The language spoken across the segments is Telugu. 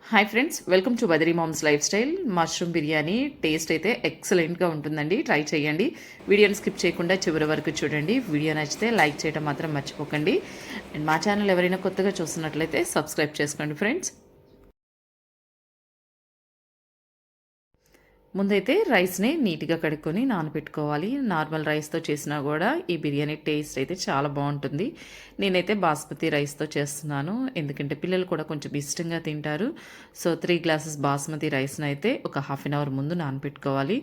హాయ్ ఫ్రెండ్స్, వెల్కమ్ టు బదిరీ moms lifestyle. Mushroom biryani taste అయితే ఎక్సలెంట్గా ఉంటుందండి. ట్రై చేయండి. వీడియోని స్కిప్ చేయకుండా చివరి వరకు చూడండి. వీడియో నచ్చితే లైక్ చేయడం మాత్రం మర్చిపోకండి. అండ్ మా ఛానల్ ఎవరైనా కొత్తగా చూస్తున్నట్లయితే సబ్స్క్రైబ్ చేసుకోండి ఫ్రెండ్స్. ముందైతే రైస్ని నీట్గా కడుక్కొని నానబెట్టుకోవాలి. నార్మల్ రైస్తో చేసినా కూడా ఈ బిర్యానీ టేస్ట్ అయితే చాలా బాగుంటుంది. నేనైతే బాస్మతి రైస్తో చేస్తున్నాను, ఎందుకంటే పిల్లలు కూడా కొంచెం ఇష్టంగా తింటారు. సో 3 గ్లాసెస్ బాస్మతి రైస్ని అయితే ఒక హాఫ్ అన్ అవర్ ముందు నానబెట్టుకోవాలి.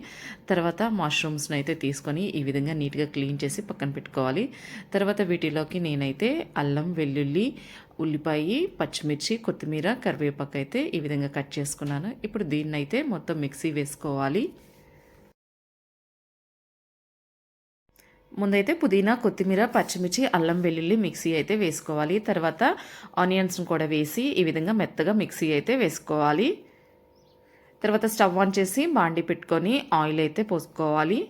తర్వాత మష్రూమ్స్ని అయితే తీసుకొని ఈ విధంగా నీట్గా క్లీన్ చేసి పక్కన పెట్టుకోవాలి. తర్వాత వీటిలోకి నేనైతే అల్లం, వెల్లుల్లి, ఉల్లిపాయ, పచ్చిమిర్చి, కొత్తిమీర, కరివేపాకు అయితే ఈ విధంగా కట్ చేసుకున్నాను. ఇప్పుడు దీన్ని అయితే మొత్తం మిక్సీ వేసుకోవాలి. ముందైతే పుదీనా, కొత్తిమీర, పచ్చిమిర్చి, అల్లం, వెల్లుల్లి మిక్సీ అయితే వేసుకోవాలి. తర్వాత ఆనియన్స్ని కూడా వేసి ఈ విధంగా మెత్తగా మిక్సీ అయితే వేసుకోవాలి. తర్వాత స్టవ్ ఆన్ చేసి బాండి పెట్టుకొని ఆయిల్ అయితే పోసుకోవాలి.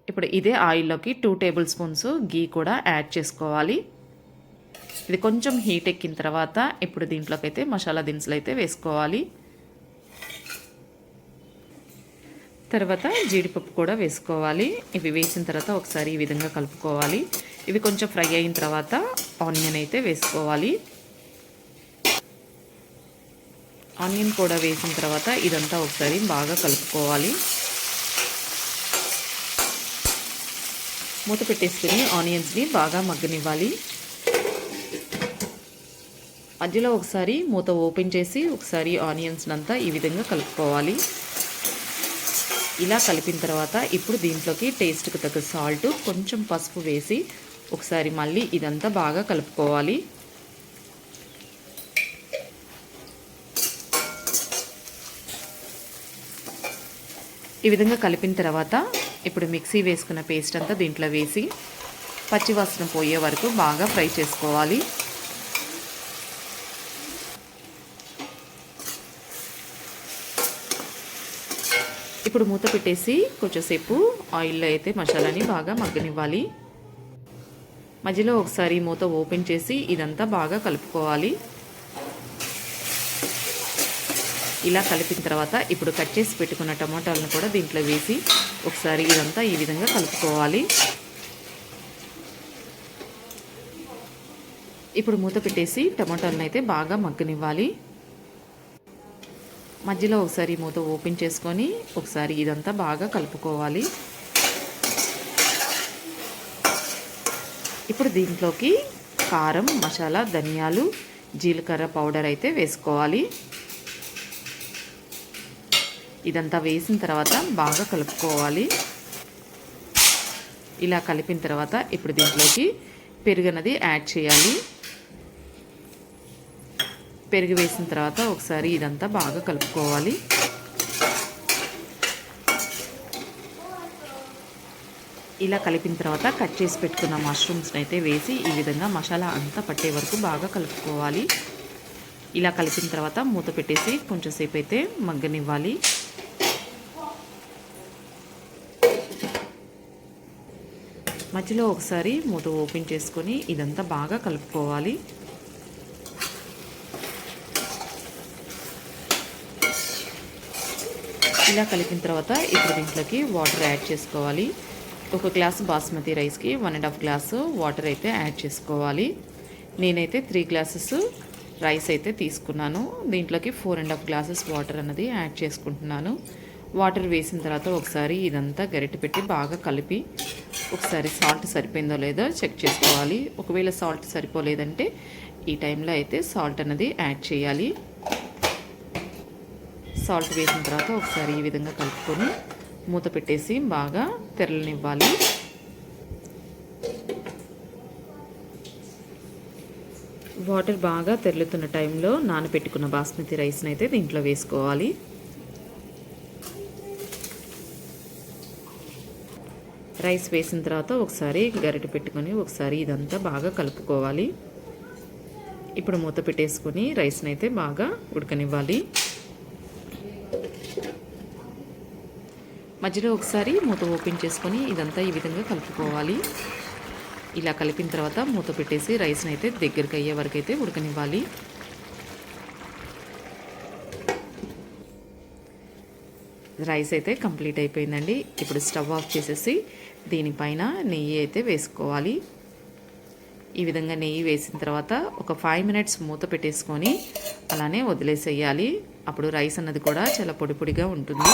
ఇప్పుడు ఇదే ఆయిల్లోకి 2 టేబుల్ స్పూన్స్ గీ కూడా యాడ్ చేసుకోవాలి. ఇది కొంచెం హీట్ ఎక్కిన తర్వాత ఇప్పుడు దీంట్లోకి అయితే మసాలా దినుసులు అయితే వేసుకోవాలి. తర్వాత జీడిపప్పు కూడా వేసుకోవాలి. ఇవి వేసిన తర్వాత ఒకసారి ఈ విధంగా కలుపుకోవాలి. ఇవి కొంచెం ఫ్రై అయిన తర్వాత ఆనియన్ అయితే వేసుకోవాలి. ఆనియన్ కూడా వేసిన తర్వాత ఇదంతా ఒకసారి బాగా కలుపుకోవాలి. మూత పెట్టేసుకుని ఆనియన్స్ని బాగా మగ్గనివ్వాలి. మధ్యలో ఒకసారి మూత ఓపెన్ చేసి ఒకసారి ఆనియన్స్ అంతా ఈ విధంగా కలుపుకోవాలి. ఇలా కలిపిన తర్వాత ఇప్పుడు దీంట్లోకి టేస్ట్కి తగ్గ సాల్ట్, కొంచెం పసుపు వేసి ఒకసారి మళ్ళీ ఇదంతా బాగా కలుపుకోవాలి. ఈ విధంగా కలిపిన తర్వాత ఇప్పుడు మిక్సీ వేసుకున్న పేస్ట్ అంతా దీంట్లో వేసి పచ్చివాసన పోయే వరకు బాగా ఫ్రై చేసుకోవాలి. ఇప్పుడు మూత పెట్టేసి కొంచెంసేపు ఆయిల్లో అయితే మసాలాని బాగా మగ్గనివ్వాలి. మధ్యలో ఒకసారి మూత ఓపెన్ చేసి ఇదంతా బాగా కలుపుకోవాలి. ఇలా కలిపిన తర్వాత ఇప్పుడు కట్ చేసి పెట్టుకున్న టమాటాలను కూడా దీంట్లో వేసి ఒకసారి ఇదంతా ఈ విధంగా కలుపుకోవాలి. ఇప్పుడు మూత పెట్టేసి టమాటాలను అయితే బాగా మగ్గనివ్వాలి. మధ్యలో ఒకసారి మూత ఓపెన్ చేసుకొని ఒకసారి ఇదంతా బాగా కలుపుకోవాలి. ఇప్పుడు దీంట్లోకి కారం, మసాలా, ధనియాలు, జీలకర్ర పౌడర్ అయితే వేసుకోవాలి. ఇదంతా వేసిన తర్వాత బాగా కలుపుకోవాలి. ఇలా కలిపిన తర్వాత ఇప్పుడు దీంట్లోకి పెరుగన్నది యాడ్ చేయాలి. పెరుగు వేసిన తర్వాత ఒకసారి ఇదంతా బాగా కలుపుకోవాలి. ఇలా కలిపిన తర్వాత కట్ చేసి పెట్టుకున్న మష్రూమ్స్ని అయితే వేసి ఈ విధంగా మసాలా అంతా పట్టే వరకు బాగా కలుపుకోవాలి. ఇలా కలిపిన తర్వాత మూత పెట్టేసి కొంచెం సేపు అయితే మగ్గనివ్వాలి. మధ్యలో ఒకసారి మూత ఓపెన్ చేసుకొని ఇదంతా బాగా కలుపుకోవాలి. ఇలా కలిపిన తర్వాత ఇప్పుడు దీంట్లోకి వాటర్ యాడ్ చేసుకోవాలి. 1 గ్లాసు బాస్మతి రైస్కి 1.5 గ్లాసు వాటర్ అయితే యాడ్ చేసుకోవాలి. నేనైతే 3 గ్లాసెస్ రైస్ అయితే తీసుకున్నాను. దీంట్లోకి 4.5 గ్లాసెస్ వాటర్ అన్నది యాడ్ చేసుకుంటున్నాను. వాటర్ వేసిన తర్వాత ఒకసారి ఇదంతా గరిటె పెట్టి బాగా కలిపి ఒకసారి సాల్ట్ సరిపోయిందో లేదో చెక్ చేసుకోవాలి. ఒకవేళ సాల్ట్ సరిపోలేదంటే ఈ టైంలో అయితే సాల్ట్ అన్నది యాడ్ చేయాలి. సాల్ట్ వేసిన తర్వాత ఒకసారి ఈ విధంగా కలుపుకొని మూత పెట్టేసి బాగా తెరలనివ్వాలి. వాటర్ బాగా తెరలుతున్న టైంలో నానబెట్టుకున్న బాస్మతి రైస్ని అయితే దీంట్లో వేసుకోవాలి. రైస్ వేసిన తర్వాత ఒకసారి గరిటె పెట్టుకొని ఒకసారి ఇదంతా బాగా కలుపుకోవాలి. ఇప్పుడు మూత పెట్టేసుకొని రైస్ని అయితే బాగా ఉడకనివ్వాలి. మధ్యలో ఒకసారి మూత ఓపెన్ చేసుకొని ఇదంతా ఈ విధంగా కలుపుకోవాలి. ఇలా కలిపిన తర్వాత మూత పెట్టేసి రైస్ని అయితే దగ్గరికి అయ్యే వరకు అయితే ఉడకనివ్వాలి. రైస్ అయితే కంప్లీట్ అయిపోయిందండి. ఇప్పుడు స్టవ్ ఆఫ్ చేసేసి దీనిపైన నెయ్యి అయితే వేసుకోవాలి. ఈ విధంగా నెయ్యి వేసిన తర్వాత ఒక 5 మినిట్స్ మూత పెట్టేసుకొని అలానే వదిలేసేయాలి. అప్పుడు రైస్ అన్నది కూడా చాలా పొడి పొడిగా ఉంటుంది,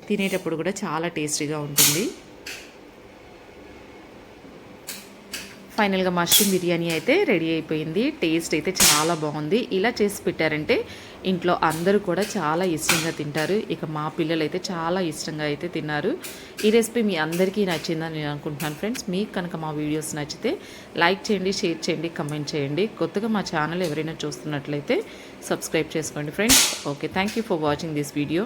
తినేటప్పుడు కూడా చాలా టేస్టీగా ఉంటుంది. ఫైనల్గా మష్రూమ్ బిర్యానీ అయితే రెడీ అయిపోయింది. టేస్ట్ అయితే చాలా బాగుంది. ఇలా చేసి పెట్టారంటే ఇంట్లో అందరూ కూడా చాలా ఇష్టంగా తింటారు. ఇక మా పిల్లలు అయితే చాలా ఇష్టంగా అయితే తిన్నారు. ఈ రెసిపీ మీ అందరికీ నచ్చిందని నేను అనుకుంటున్నాను ఫ్రెండ్స్. మీకు కనుక మా వీడియోస్ నచ్చితే లైక్ చేయండి, షేర్ చేయండి, కమెంట్ చేయండి. కొత్తగా మా ఛానల్ ఎవరైనా చూస్తున్నట్లయితే సబ్స్క్రైబ్ చేసుకోండి friends. Okay, thank you for watching this video.